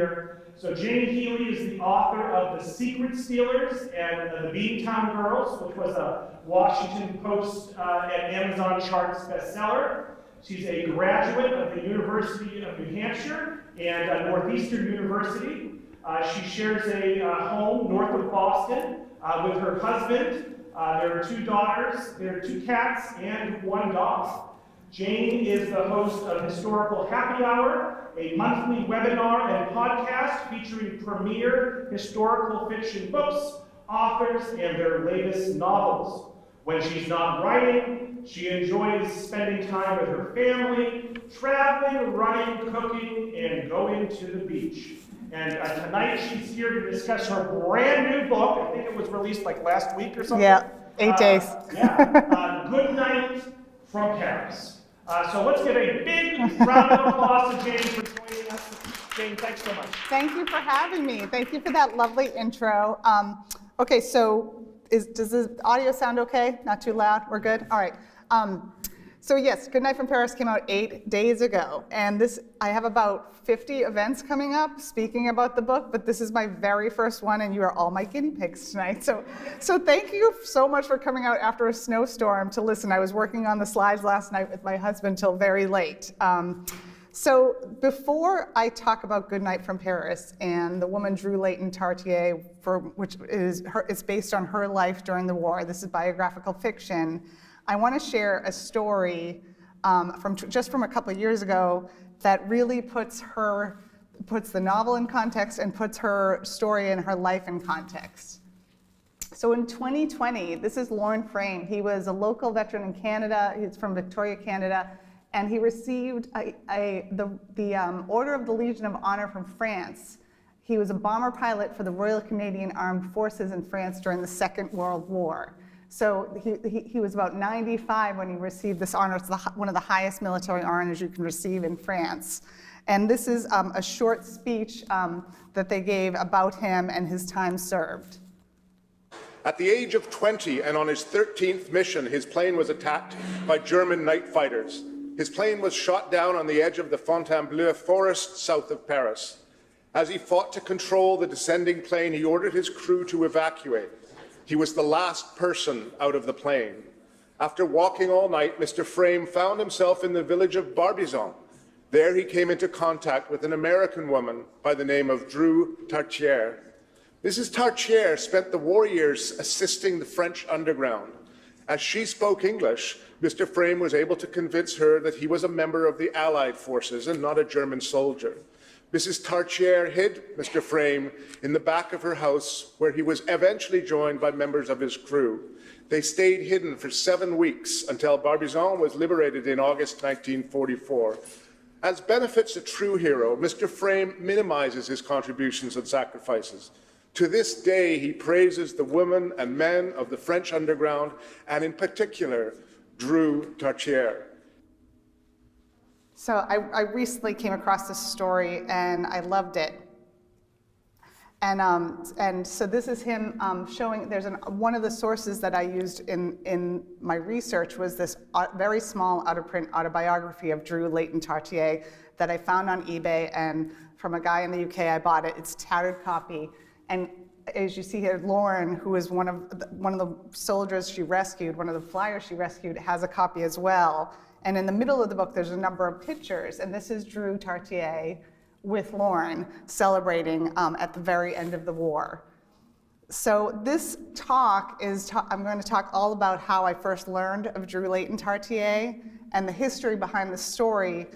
here. So Jane Healey is the author of The Secret Stealers and The Beantown Girls, which was a Washington Post and Amazon charts bestseller. She's a graduate of the University of New Hampshire and Northeastern University. She shares a home north of Boston with her husband. There are 2 daughters, there are 2 cats, and 1 dog. Jane is the host of Historical Happy Hour, a monthly webinar and podcast featuring premier historical fiction books, authors, and their latest novels. When she's not writing, she enjoys spending time with her family, traveling, running, cooking, and going to the beach. And tonight she's here to discuss her brand new book. I think it was released like last week or something. Yeah, 8 days. Good Night from Paris. So let's give a big round of applause to Jane for joining us. Jane, thanks so much. Thank you for having me. Thank you for that lovely intro. Okay, so does the audio sound okay? Not too loud? We're good? All right. So yes, Good Night from Paris came out 8 days ago, and I have about 50 events coming up speaking about the book, but this is my very first one, and you are all my guinea pigs tonight. So thank you so much for coming out after a snowstorm to listen. I was working on the slides last night with my husband till very late. So before I talk about Good Night from Paris and the woman Drew Layton Tartier, which it's based on her life during the war, this is biographical fiction, I want to share a story from a couple of years ago that really puts the novel in context and puts her story and her life in context. So in 2020, this is Lorne Frame. He was a local veteran in Canada. He's from Victoria, Canada, and he received the Order of the Legion of Honor from France. He was a bomber pilot for the Royal Canadian Armed Forces in France during the Second World War. So he was about 95 when he received this honor. It's one of the highest military honors you can receive in France. And this is a short speech that they gave about him and his time served. At the age of 20 and on his 13th mission, his plane was attacked by German night fighters. His plane was shot down on the edge of the Fontainebleau forest south of Paris. As he fought to control the descending plane, he ordered his crew to evacuate. He was the last person out of the plane. After walking all night, Mr. Frame found himself in the village of Barbizon. There he came into contact with an American woman by the name of Drew Tartier. Mrs. Tartier spent the war years assisting the French underground. As she spoke English, Mr. Frame was able to convince her that he was a member of the Allied forces and not a German soldier. Mrs. Tartier hid Mr. Frame in the back of her house, where he was eventually joined by members of his crew. They stayed hidden for 7 weeks until Barbizon was liberated in August 1944. As benefits a true hero, Mr. Frame minimizes his contributions and sacrifices. To this day, he praises the women and men of the French underground, and in particular, Drew Tartier. So I recently came across this story and I loved it. And so this is him showing, one of the sources that I used in my research was this very small out-of-print autobiography of Drew Layton Tartier that I found on eBay, and from a guy in the UK, I bought it. It's a tattered copy. And as you see here, Lauren, who is one of the soldiers she rescued, one of the flyers she rescued, has a copy as well. And in the middle of the book, there's a number of pictures, and this is Drew Tartier with Lauren celebrating at the very end of the war. So this talk I'm going to talk all about how I first learned of Drew Layton Tartier and the history behind the story,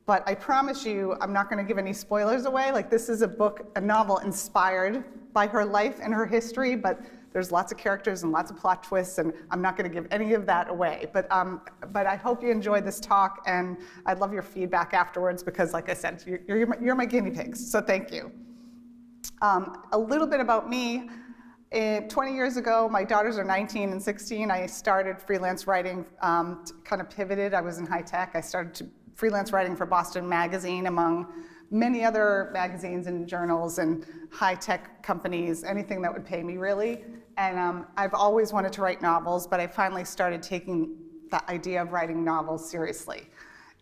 but I promise you I'm not going to give any spoilers away. Like, this is a novel inspired by her life and her history, but there's lots of characters and lots of plot twists, and I'm not going to give any of that away. But I hope you enjoyed this talk, and I'd love your feedback afterwards because, like I said, you're my guinea pigs, so thank you. A little bit about me. 20 years ago, my daughters are 19 and 16, I started freelance writing, kind of pivoted. I was in high tech. I started freelance writing for Boston Magazine, among many other magazines and journals and high-tech companies, anything that would pay me, really. And I've always wanted to write novels, but I finally started taking the idea of writing novels seriously.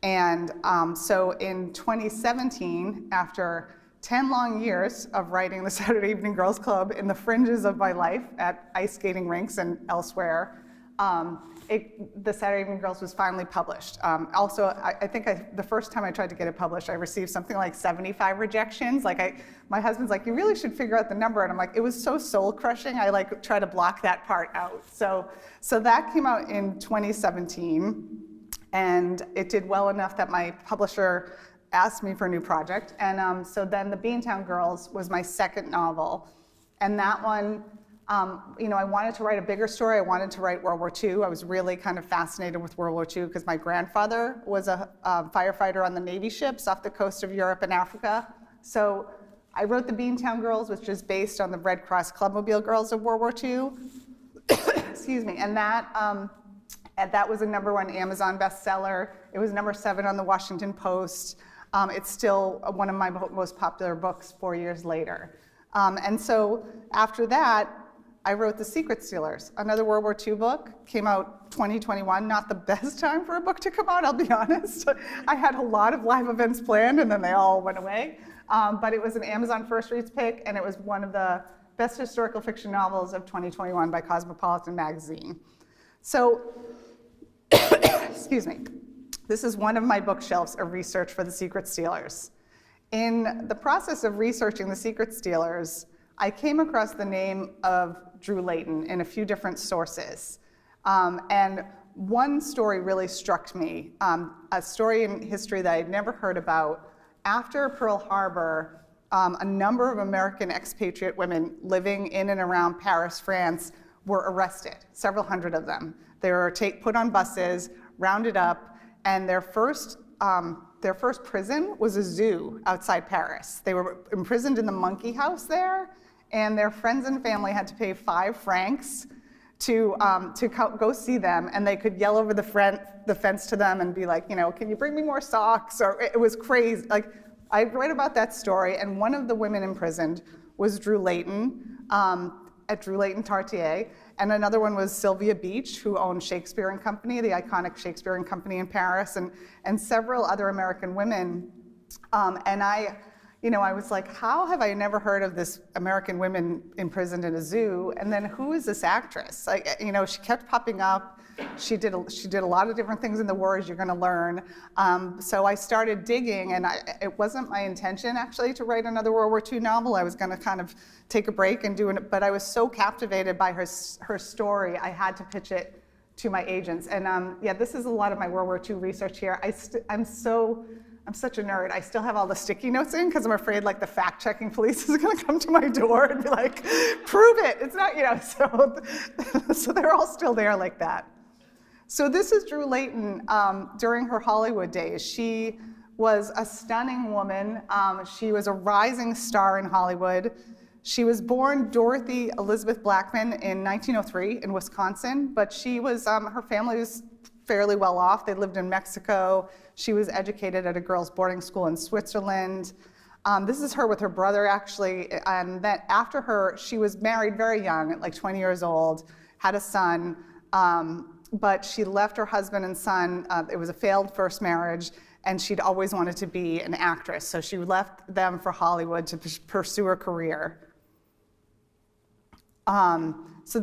And so in 2017, after 10 long years of writing the Saturday Evening Girls Club in the fringes of my life at ice skating rinks and elsewhere, the Saturday Evening Girls was finally published. Also, I think the first time I tried to get it published, I received something like 75 rejections. My husband's like, you really should figure out the number. And I'm like, it was so soul crushing, I try to block that part out. So that came out in 2017, and it did well enough that my publisher asked me for a new project. And so then The Beantown Girls was my second novel. And that one, I wanted to write a bigger story. I wanted to write World War II. I was really kind of fascinated with World War II because my grandfather was a firefighter on the Navy ships off the coast of Europe and Africa. So I wrote The Beantown Girls, which is based on the Red Cross Clubmobile Girls of World War II. Excuse me. And that was a #1 Amazon bestseller. It was #7 on the Washington Post. It's still one of my most popular books 4 years later. And so after that, I wrote The Secret Stealers, another World War II book, came out 2021, not the best time for a book to come out, I'll be honest. I had a lot of live events planned and then they all went away. But it was an Amazon First Reads pick, and it was one of the best historical fiction novels of 2021 by Cosmopolitan magazine. So, excuse me, this is one of my bookshelves of research for The Secret Stealers. In the process of researching The Secret Stealers, I came across the name of Drew Layton in a few different sources. And one story really struck me, a story in history that I'd never heard about. After Pearl Harbor, a number of American expatriate women living in and around Paris, France, were arrested, several hundred of them. They were put on buses, rounded up, and their first prison was a zoo outside Paris. They were imprisoned in the monkey house there, and their friends and family had to pay 5 francs to go see them, and they could yell over the fence to them and be like, can you bring me more socks? Or it was crazy. I read about that story, and one of the women imprisoned was Drew Layton at Drew Layton Tartier, and another one was Sylvia Beach, who owned Shakespeare and Company, the iconic Shakespeare and Company in Paris, and several other American women. And I was like, how have I never heard of this American women imprisoned in a zoo? And then who is this actress? She kept popping up. She did a lot of different things in the war, as you're going to learn. So I started digging, and it wasn't my intention actually to write another World War II novel. I was going to kind of take a break and do it, but I was so captivated by her story, I had to pitch it to my agents. And this is a lot of my World War II research here. I'm such a nerd. I still have all the sticky notes in because I'm afraid the fact-checking police is going to come to my door and be like, prove it. It's not, so they're all still there like that. So this is Drew Layton during her Hollywood days. She was a stunning woman. She was a rising star in Hollywood. She was born Dorothy Elizabeth Blackman in 1903 in Wisconsin, but she was, her family was fairly well off. They lived in Mexico. She was educated at a girls' boarding school in Switzerland. This is her with her brother, actually. And then after her, she was married very young, at 20 years old, had a son, but she left her husband and son. It was a failed first marriage, and she'd always wanted to be an actress. So she left them for Hollywood to pursue her career. So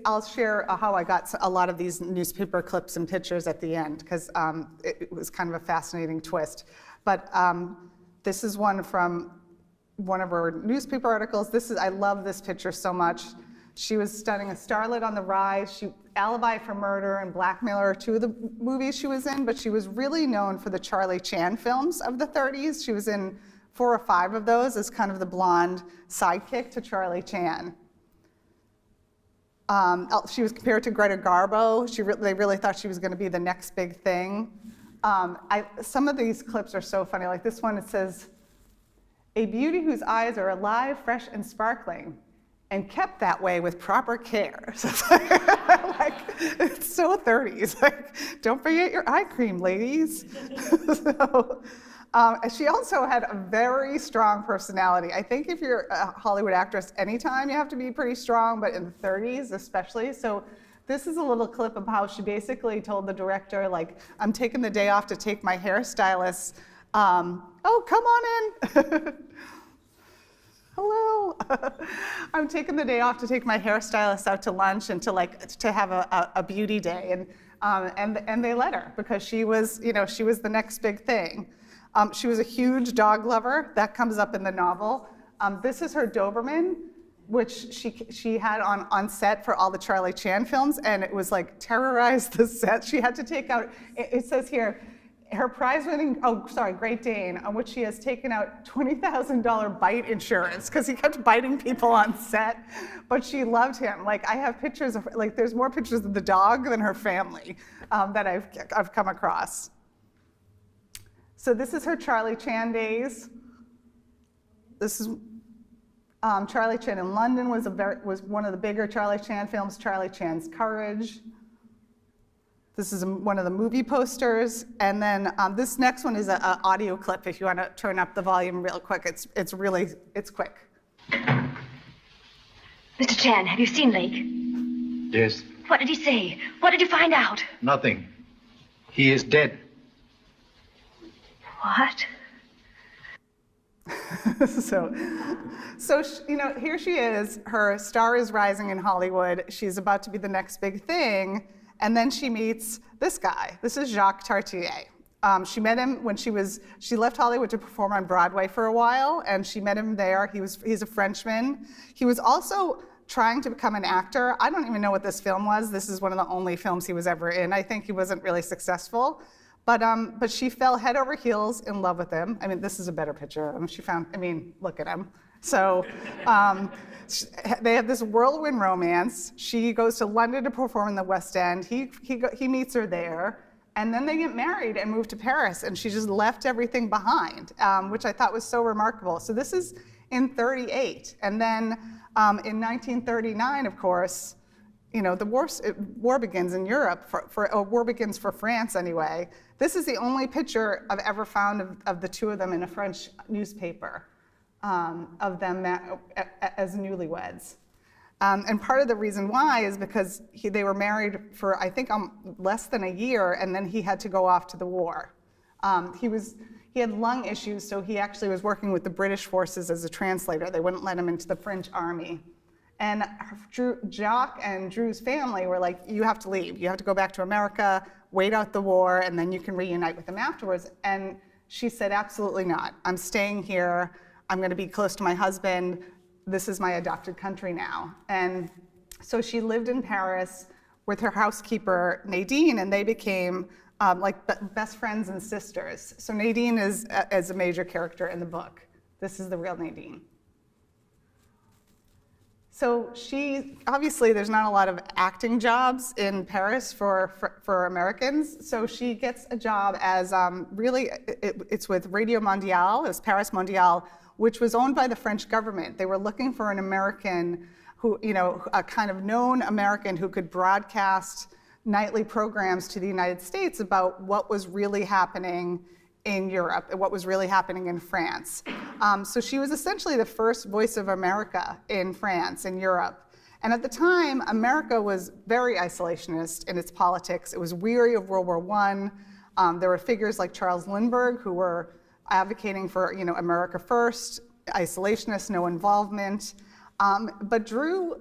I'll share how I got a lot of these newspaper clips and pictures at the end, because it was kind of a fascinating twist. But this is one from one of her newspaper articles. I love this picture so much. She was stunning, a starlet on the rise. Alibi for Murder and Blackmailer are 2 of the movies she was in, but she was really known for the Charlie Chan films of the 30s. She was in 4 or 5 of those as kind of the blonde sidekick to Charlie Chan. She was compared to Greta Garbo. They really thought she was going to be the next big thing. Some of these clips are so funny. Like this one, it says, "A beauty whose eyes are alive, fresh, and sparkling, and kept that way with proper care." So it's so 30s. Don't forget your eye cream, ladies. She also had a very strong personality. I think if you're a Hollywood actress anytime, you have to be pretty strong, but in the 30s especially. So this is a little clip of how she basically told the director, I'm taking the day off to take my hairstylist. Oh, come on in. Hello. I'm taking the day off to take my hairstylist out to lunch and to have a beauty day, and they let her because she was the next big thing. She was a huge dog lover. That comes up in the novel. This is her Doberman, which she had on set for all the Charlie Chan films, and it was like terrorized the set. She had to take out, it says here, her prize-winning, Great Dane, on which she has taken out $20,000 bite insurance because he kept biting people on set, but she loved him. Like, I have pictures of, like, there's more pictures of the dog than her family that I've come across. So this is her Charlie Chan days. This is Charlie Chan in London was one of the bigger Charlie Chan films, Charlie Chan's Courage. This is one of the movie posters. And then this next one is an audio clip if you want to turn up the volume real quick. It's quick. Mr. Chan, have you seen Lake? Yes. What did he say? What did you find out? Nothing. He is dead. What? So here she is. Her star is rising in Hollywood. She's about to be the next big thing. And then she meets this guy. This is Jacques Tartier. She met him when she left Hollywood to perform on Broadway for a while, and she met him there. He's a Frenchman. He was also trying to become an actor. I don't even know what this film was. This is one of the only films he was ever in. I think he wasn't really successful. But she fell head over heels in love with him. I mean, this is a better picture. Look at him. So they have this whirlwind romance. She goes to London to perform in the West End. He meets her there. And then they get married and move to Paris. And she just left everything behind, which I thought was so remarkable. So this is in 1938. And then in 1939, of course, the war begins in Europe, war begins for France anyway. This is the only picture I've ever found of the two of them in a French newspaper, of them as newlyweds. And part of the reason why is because they were married for, I think, less than a year, and then he had to go off to the war. He had lung issues, so he actually was working with the British forces as a translator. They wouldn't let him into the French army. And Jacques and Drew's family were like, you have to leave. You have to go back to America, wait out the war, and then you can reunite with them afterwards. And she said, absolutely not. I'm staying here. I'm going to be close to my husband. This is my adopted country now. And so she lived in Paris with her housekeeper, Nadine, and they became best friends and sisters. So Nadine is a major character in the book. This is the real Nadine. So obviously there's not a lot of acting jobs in Paris for Americans. So she gets a job as it's with Radio Mondiale, it was Paris Mondiale, which was owned by the French government. They were looking for an American who, a kind of known American who could broadcast nightly programs to the United States about what was really happening in Europe, what was really happening in France. So she was essentially the first voice of America in France, in Europe. And at the time, America was very isolationist in its politics. It was weary of World War I. There were figures like Charles Lindbergh who were advocating for America first, isolationist, no involvement. But Drew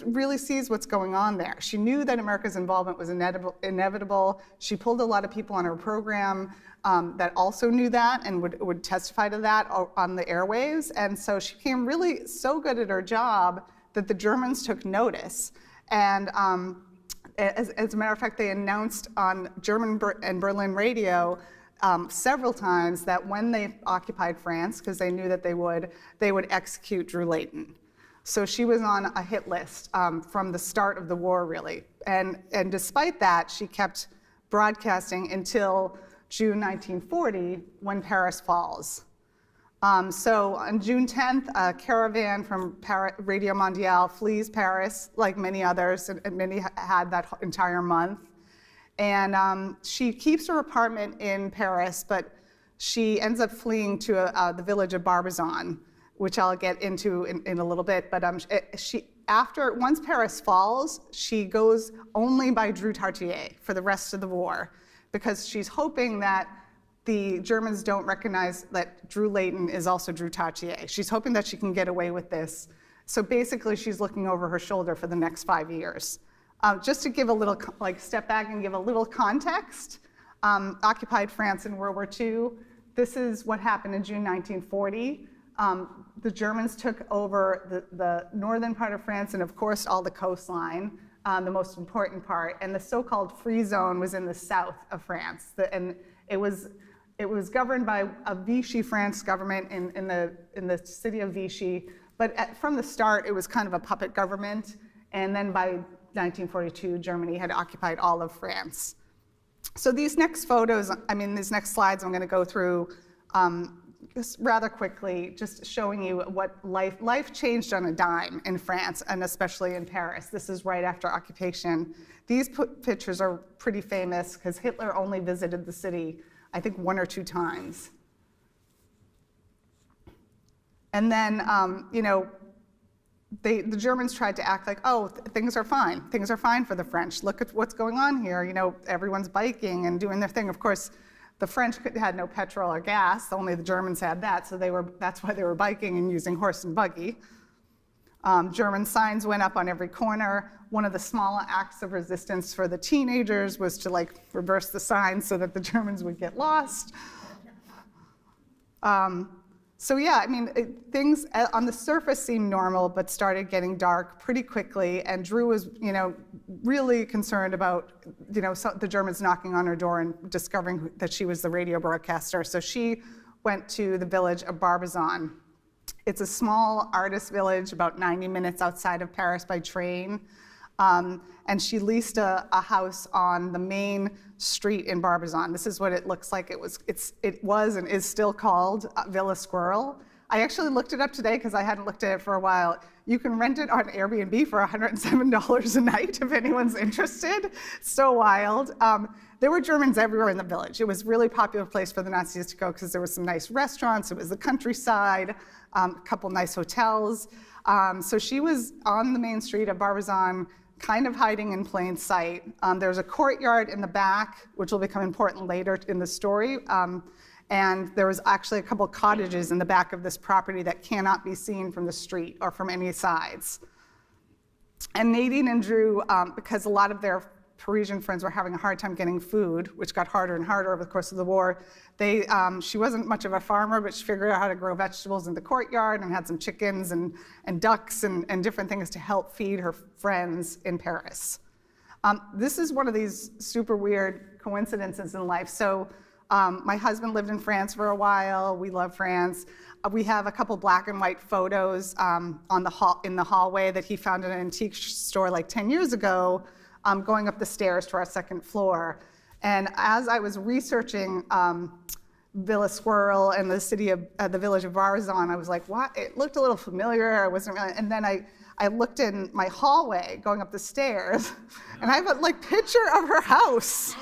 really sees what's going on there. She knew that America's involvement was inevitable. She pulled a lot of people on her program that also knew that and would testify to that on the airwaves. And so she became really so good at her job that the Germans took notice. And as a matter of fact, they announced on German and Berlin radio several times that when they occupied France, because they knew that they would execute Drew Layton. So she was on a hit list from the start of the war, really. And despite that, she kept broadcasting until June 1940, when Paris falls. So on June 10th, a caravan from Radio Mondiale flees Paris, like many others, and many had that entire month. And she keeps her apartment in Paris, but she ends up fleeing to the village of Barbizon, which I'll get into in a little bit. But once Paris falls, she goes only by Drew Tartier for the rest of the war, because she's hoping that the Germans don't recognize that Drew Layton is also Drew Tartier. She's hoping that she can get away with this. So basically, she's looking over her shoulder for the next 5 years. Just to give a little, step back and give a little context, occupied France in World War II. This is what happened in June 1940. The Germans took over the northern part of France and, of course, all the coastline, the most important part. And the so-called free zone was in the south of France. And it was governed by a Vichy France government in the city of Vichy. But from the start, it was kind of a puppet government. And then by 1942, Germany had occupied all of France. So these next photos, these next slides I'm going to go through just rather quickly, just showing you what life changed on a dime in France, and especially in Paris. This is right after occupation. These pictures are pretty famous because Hitler only visited the city, I think, 1 or 2 times. And then, the Germans tried to act like, oh, things are fine. Things are fine for the French. Look at what's going on here. Everyone's biking and doing their thing. Of course, the French had no petrol or gas. Only the Germans had that, so that's why they were biking and using horse and buggy. German signs went up on every corner. One of the small acts of resistance for the teenagers was to reverse the signs so that the Germans would get lost. So yeah, things on the surface seemed normal, but started getting dark pretty quickly. And Drew was, really concerned about, the Germans knocking on her door and discovering that she was the radio broadcaster. So she went to the village of Barbizon. It's a small artist village, about 90 minutes outside of Paris by train. And she leased a house on the main street in Barbizon. This is what it looks like. It was and is still called Villa Squirrel. I actually looked it up today because I hadn't looked at it for a while. You can rent it on Airbnb for $107 a night if anyone's interested. So wild. There were Germans everywhere in the village. It was a really popular place for the Nazis to go because there were some nice restaurants. It was the countryside, a couple nice hotels. So she was on the main street of Barbizon, kind of hiding in plain sight. There's a courtyard in the back, which will become important later in the story. And there was actually a couple cottages in the back of this property that cannot be seen from the street or from any sides. And Nadine and Drew, because a lot of their Parisian friends were having a hard time getting food, which got harder and harder over the course of the war, she wasn't much of a farmer, but she figured out how to grow vegetables in the courtyard and had some chickens and ducks and different things to help feed her friends in Paris. This is one of these super weird coincidences in life. So my husband lived in France for a while. We love France. We have a couple black and white photos in the hallway that he found in an antique store 10 years ago, going up the stairs to our second floor. And as I was researching Villa Squirrel and the village of Barbizon, I was like, what? It looked a little familiar. I wasn't really, and then I looked in my hallway going up the stairs, and I have a picture of her house.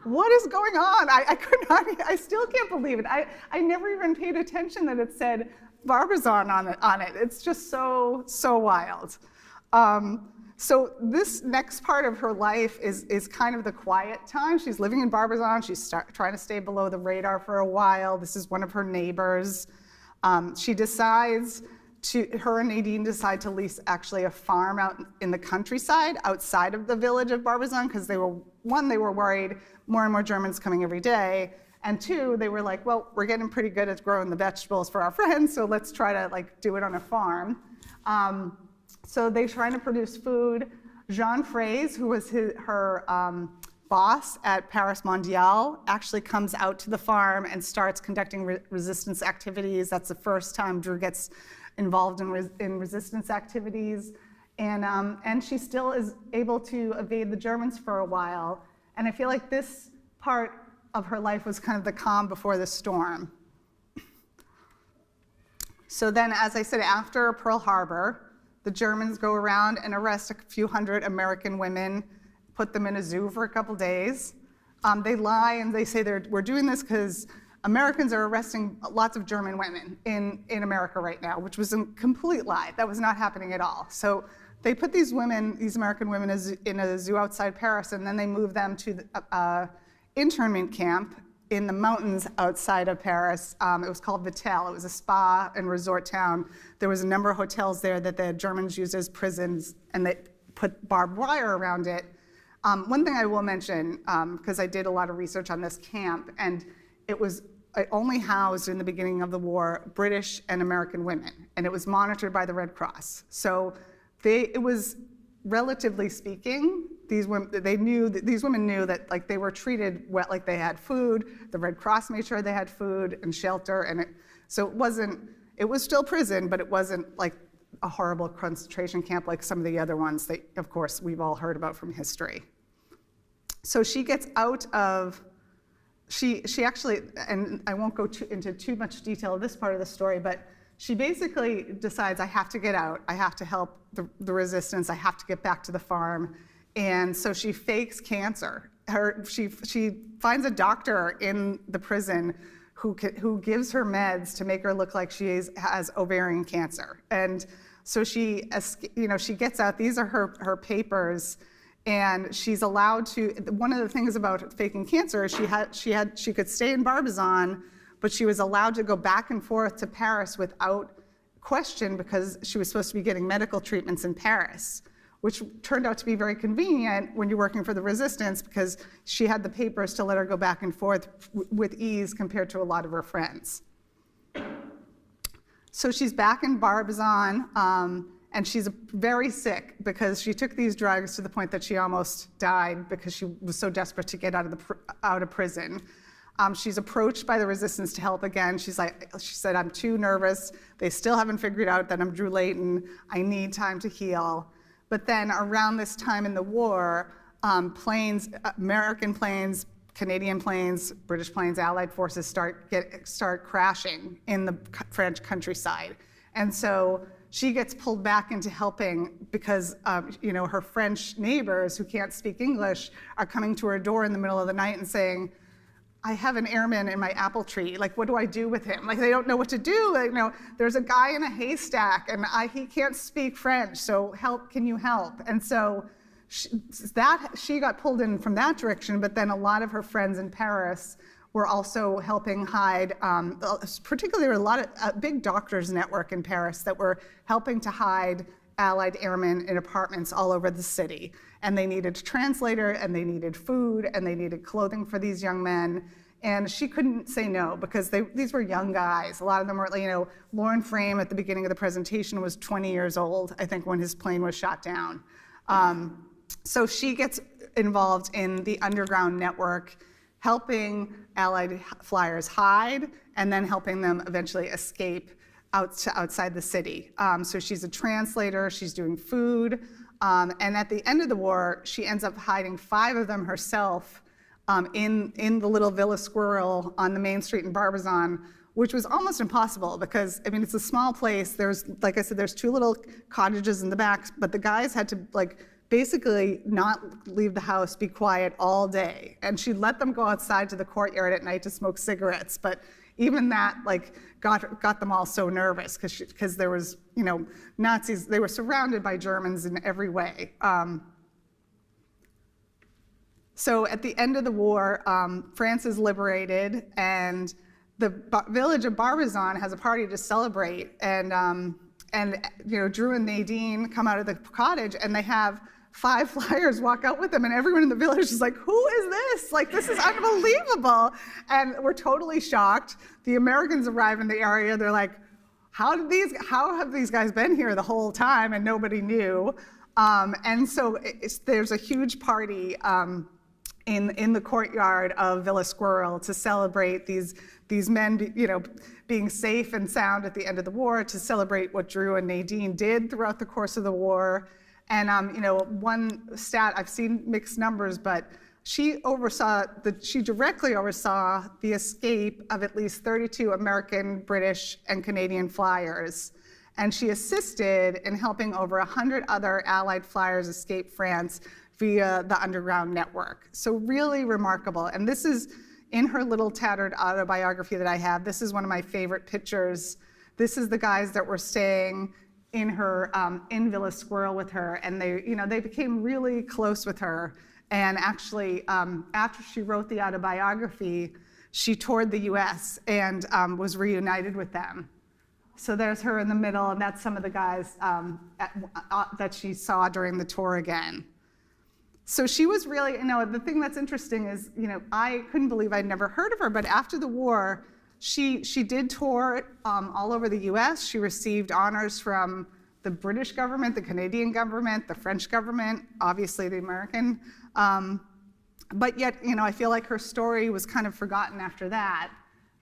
What is going on? I still can't believe it. I never even paid attention that it said Barbizon on it. It's just so wild. So this next part of her life is kind of the quiet time. She's living in Barbizon. She's trying to stay below the radar for a while. This is one of her neighbors. Her and Nadine decide to lease actually a farm out in the countryside outside of the village of Barbizon because they were worried more and more Germans coming every day, and 2, they were like, well, we're getting pretty good at growing the vegetables for our friends, so let's try to do it on a farm. So they're trying to produce food. Jean Fraise, who was her boss at Paris Mondial, actually comes out to the farm and starts conducting resistance activities. That's the first time Drew gets involved in resistance activities. And she still is able to evade the Germans for a while. And I feel like this part of her life was kind of the calm before the storm. So then, as I said, after Pearl Harbor, the Germans go around and arrest a few hundred American women, put them in a zoo for a couple days. They lie and they say we're doing this because Americans are arresting lots of German women in America right now, which was a complete lie. That was not happening at all. So they put these American women in a zoo outside Paris, and then they move them to the internment camp in the mountains outside of Paris. It was called Vittel. It was a spa and resort town. There was a number of hotels there that the Germans used as prisons, and they put barbed wire around it. One thing I will mention, because I did a lot of research on this camp, and it only housed in the beginning of the war British and American women, and it was monitored by the Red Cross. So it was, relatively speaking, these women knew that like they were treated well, like they had food. The Red Cross made sure they had food and shelter, and so it was still prison, but it wasn't like a horrible concentration camp like some of the other ones that, of course, we've all heard about from history. So she gets out of, she actually, and I won't go into too much detail of this part of the story, but she basically decides, I have to get out, I have to help the resistance, I have to get back to the farm. And so she fakes cancer. She finds a doctor in the prison who gives her meds to make her look like she has ovarian cancer. And so she gets out. These are her papers, and she's allowed to. One of the things about faking cancer is she could stay in Barbizon, but she was allowed to go back and forth to Paris without question because she was supposed to be getting medical treatments in Paris, which turned out to be very convenient when you're working for the resistance because she had the papers to let her go back and forth with ease compared to a lot of her friends. So she's back in Barbizon, and she's very sick because she took these drugs to the point that she almost died because she was so desperate to get out of prison. She's approached by the resistance to help again. She said, I'm too nervous. They still haven't figured out that I'm Drew Layton. I need time to heal. But then around this time in the war, planes, American planes, Canadian planes, British planes, Allied forces start crashing in the French countryside. And so she gets pulled back into helping because her French neighbors who can't speak English are coming to her door in the middle of the night and saying, I have an airman in my apple tree. Like, what do I do with him? Like, they don't know what to do. Like, there's a guy in a haystack, and he can't speak French. So can you help? And so she got pulled in from that direction. But then a lot of her friends in Paris were also helping hide. Particularly, there were a big doctors network in Paris that were helping to hide Allied airmen in apartments all over the city. And they needed a translator, and they needed food, and they needed clothing for these young men. And she couldn't say no because these were young guys. A lot of them were, Lauren Frame at the beginning of the presentation was 20 years old, I think, when his plane was shot down. So she gets involved in the underground network, helping Allied flyers hide, and then helping them eventually escape outside the city. So she's a translator, she's doing food, and at the end of the war, she ends up hiding 5 of them herself in the little Villa Squirrel on the main street in Barbizon, which was almost impossible because, it's a small place. There's, like I said, there's 2 little cottages in the back, but the guys had to, basically not leave the house, be quiet all day. And she'd let them go outside to the courtyard at night to smoke cigarettes, but even that got them all so nervous because there was, Nazis, they were surrounded by Germans in every way. So at the end of the war, France is liberated, and the village of Barbizon has a party to celebrate. And Drew and Nadine come out of the cottage, and they have 5 flyers walk out with them, and everyone in the village is like, who is this? This is unbelievable. And we're totally shocked. The Americans arrive in the area. They're like, how have these guys been here the whole time? And nobody knew. And so there's a huge party in the courtyard of Villa Squirrel to celebrate these men, being safe and sound at the end of the war, to celebrate what Drew and Nadine did throughout the course of the war. And one stat, I've seen mixed numbers, but she directly oversaw the escape of at least 32 American, British, and Canadian flyers. And she assisted in helping over 100 other Allied flyers escape France via the underground network. So really remarkable. And this is in her little tattered autobiography that I have. This is one of my favorite pictures. This is the guys that were staying in her in Villa Squirrel with her, and they became really close with her. And actually, after she wrote the autobiography, she toured the US and was reunited with them. So there's her in the middle, and that's some of the guys that she saw during the tour again. So she was really, the thing that's interesting is, I couldn't believe I'd never heard of her, but after the war, she did tour all over the US. She received honors from the British government, the Canadian government, the French government, obviously the American. But yet, I feel like her story was kind of forgotten after that.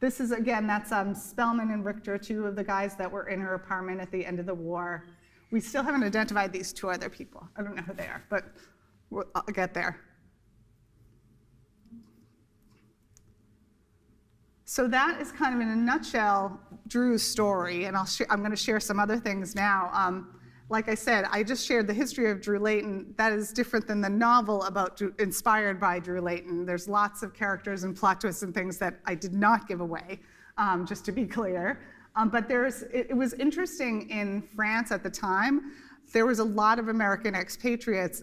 This is, again, that's Spellman and Richter, two of the guys that were in her apartment at the end of the war. We still haven't identified these two other people. I don't know who they are, but I'll get there. So that is kind of, in a nutshell, Drew's story, and I'm going to share some other things now. Like I said, I just shared the history of Drew Layton. That is different than the novel inspired by Drew Layton. There's lots of characters and plot twists and things that I did not give away, just to be clear. But it was interesting in France at the time. There was a lot of American expatriates,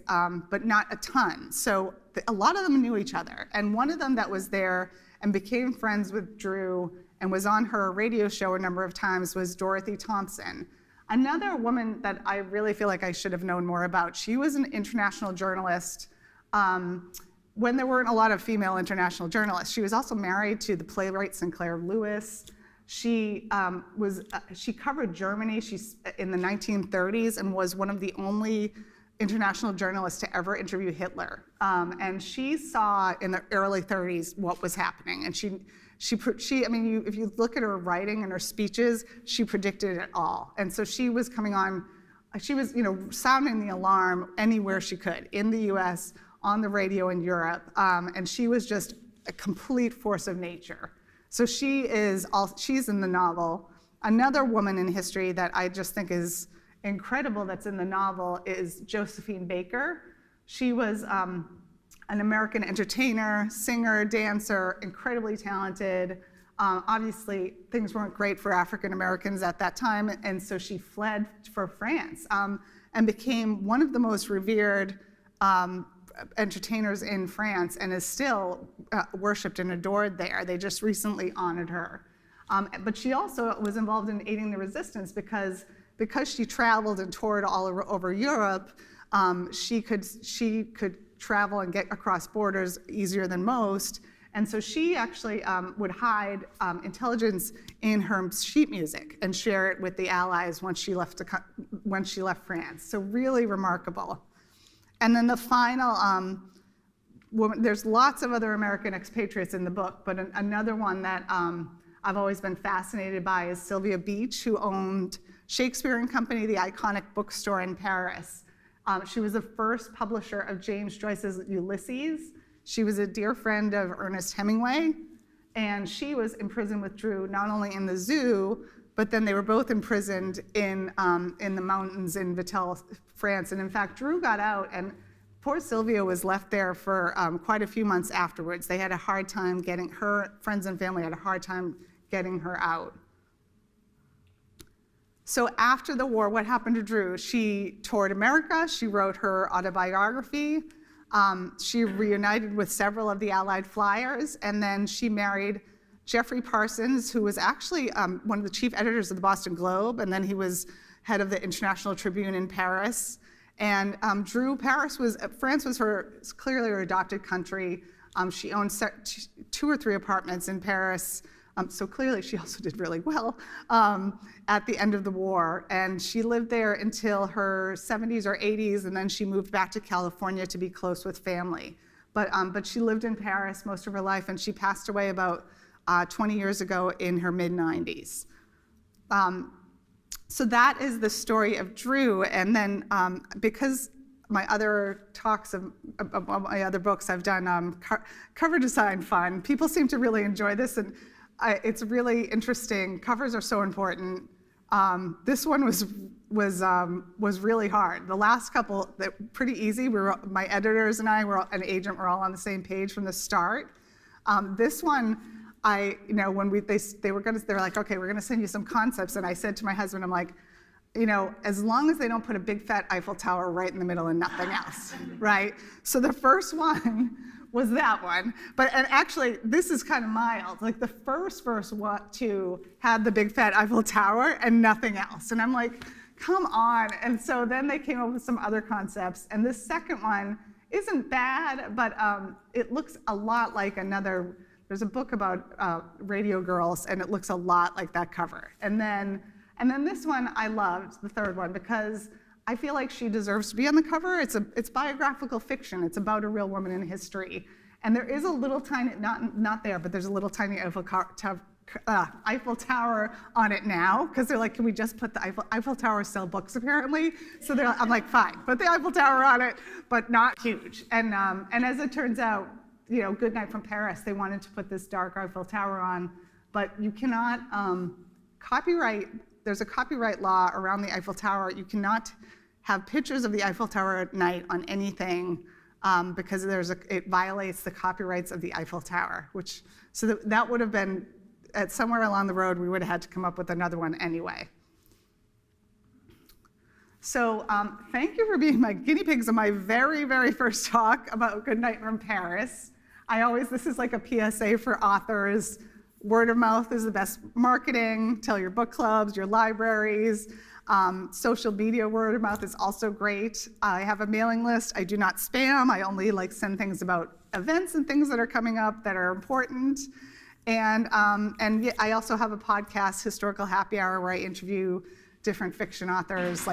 but not a ton. So a lot of them knew each other. And one of them that was there and became friends with Drew and was on her radio show a number of times was Dorothy Thompson. Another woman that I really feel like I should have known more about. She was an international journalist when there weren't a lot of female international journalists. She was also married to the playwright Sinclair Lewis. She covered Germany in the 1930s and was one of the only international journalists to ever interview Hitler. And she saw in the early 30s what was happening. And if you look at her writing and her speeches, she predicted it all. And so she was coming on, she was sounding the alarm anywhere she could, in the US, on the radio in Europe. And she was just a complete force of nature. So she's in the novel. Another woman in history that I just think is incredible that's in the novel is Josephine Baker. She was an American entertainer, singer, dancer, incredibly talented. Obviously, things weren't great for African Americans at that time, and so she fled for France and became one of the most revered entertainers in France and is still worshipped and adored there. They just recently honored her. But she also was involved in aiding the resistance because she traveled and toured all over Europe. She could travel and get across borders easier than most. And so she actually would hide intelligence in her sheet music and share it with the Allies once she left France. So really remarkable. And then the final woman, there's lots of other American expatriates in the book, but another one that I've always been fascinated by is Sylvia Beach, who owned Shakespeare and Company, the iconic bookstore in Paris. She was the first publisher of James Joyce's Ulysses. She was a dear friend of Ernest Hemingway, and she was imprisoned with Drew not only in the zoo, but then they were both imprisoned in the mountains in Vittel, France. And in fact, Drew got out, and poor Sylvia was left there for quite a few months afterwards. They had a hard time getting her, friends and family had a hard time getting her out. So after the war, what happened to Drew? She toured America, she wrote her autobiography, she reunited with several of the Allied flyers, and then she married Jeffrey Parsons, who was actually one of the chief editors of the Boston Globe, and then he was head of the International Tribune in Paris. And France was clearly her adopted country. She owned 2 or 3 apartments in Paris. So clearly she also did really well at the end of the war. And she lived there until her 70s or 80s, and then she moved back to California to be close with family. But she lived in Paris most of her life, and she passed away about 20 years ago in her mid-90s. So that is the story of Drew. And then because my other talks of my other books, I've done cover design fun. People seem to really enjoy this, and it's really interesting. Covers are so important. This one was really hard. The last couple, pretty easy. My editors and I an agent were all on the same page from the start. This one, when they were like, okay, we're gonna send you some concepts, and I said to my husband, I'm like, as long as they don't put a big fat Eiffel Tower right in the middle and nothing else, right? So the first one was that one. And actually, this is kind of mild. Like the first two had the big fat Eiffel Tower and nothing else. And I'm like, come on. And so then they came up with some other concepts. And this second one isn't bad, but it looks a lot like there's a book about radio girls, and it looks a lot like that cover. And then this one I loved, the third one, because I feel like she deserves to be on the cover. It's biographical fiction. It's about a real woman in history. And there is a little tiny, not there, but there's a little tiny Eiffel Tower on it now, because they're like, can we just put the Eiffel Tower sell books apparently? So I'm like, fine, put the Eiffel Tower on it, but not huge. And as it turns out, Good Night from Paris, they wanted to put this dark Eiffel Tower on, but you cannot copyright, there's a copyright law around the Eiffel Tower. You cannot have pictures of the Eiffel Tower at night on anything because it violates the copyrights of the Eiffel Tower, so that would have been, somewhere along the road, we would have had to come up with another one anyway. So thank you for being my guinea pigs on my very, very first talk about Good Night from Paris. This is like a PSA for authors. Word of mouth is the best marketing. Tell your book clubs, your libraries. Social media word of mouth is also great. I have a mailing list. I do not spam. I only send things about events and things that are coming up that are important. And I also have a podcast, Historical Happy Hour, where I interview different fiction authors,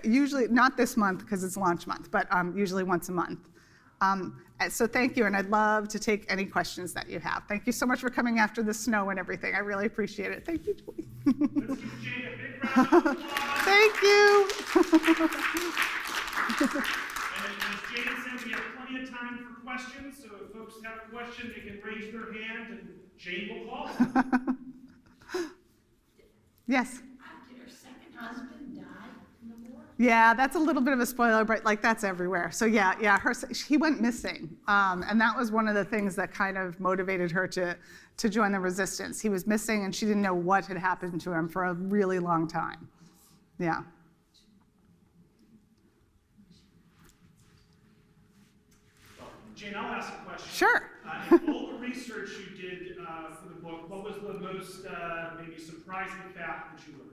usually not this month because it's launch month, but usually once a month. So thank you, and I'd love to take any questions that you have. Thank you so much for coming after the snow and everything. I really appreciate it. Thank you, Julie. Let's give Jane a big round of applause. Thank you. And as Jane said, we have plenty of time for questions, so if folks have a question, they can raise their hand, and Jane will call them. Yes? Did her second husband die in the war? Yeah, that's a little bit of a spoiler, but that's everywhere. So yeah, he went missing, and that was one of the things that kind of motivated her to join the resistance. He was missing, and she didn't know what had happened to him for a really long time. Yeah. Jane, I'll ask a question. Sure. In all the research you did for the book, what was the most maybe surprising fact that you learned?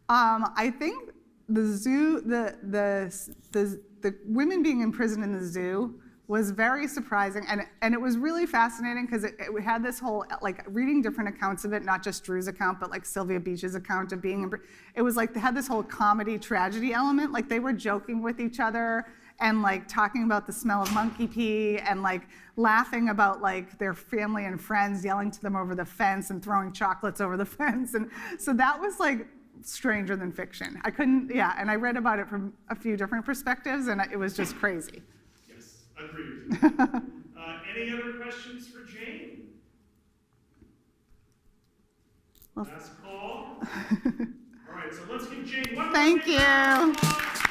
I think the zoo, the women being imprisoned in the zoo was very surprising, and it was really fascinating because it had this whole, reading different accounts of it, not just Drew's account, but Sylvia Beach's account of being in, it was they had this whole comedy tragedy element, they were joking with each other and talking about the smell of monkey pee and laughing about their family and friends yelling to them over the fence and throwing chocolates over the fence, and so that was stranger than fiction. And I read about it from a few different perspectives, and it was just crazy. Yes, agreed. Any other questions for Jane? Last call. All right, so let's give Jane one more. Thank you.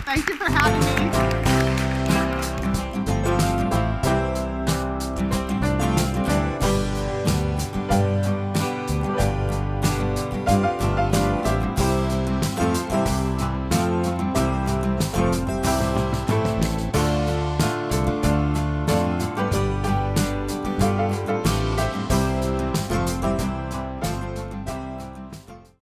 Thank you for having me.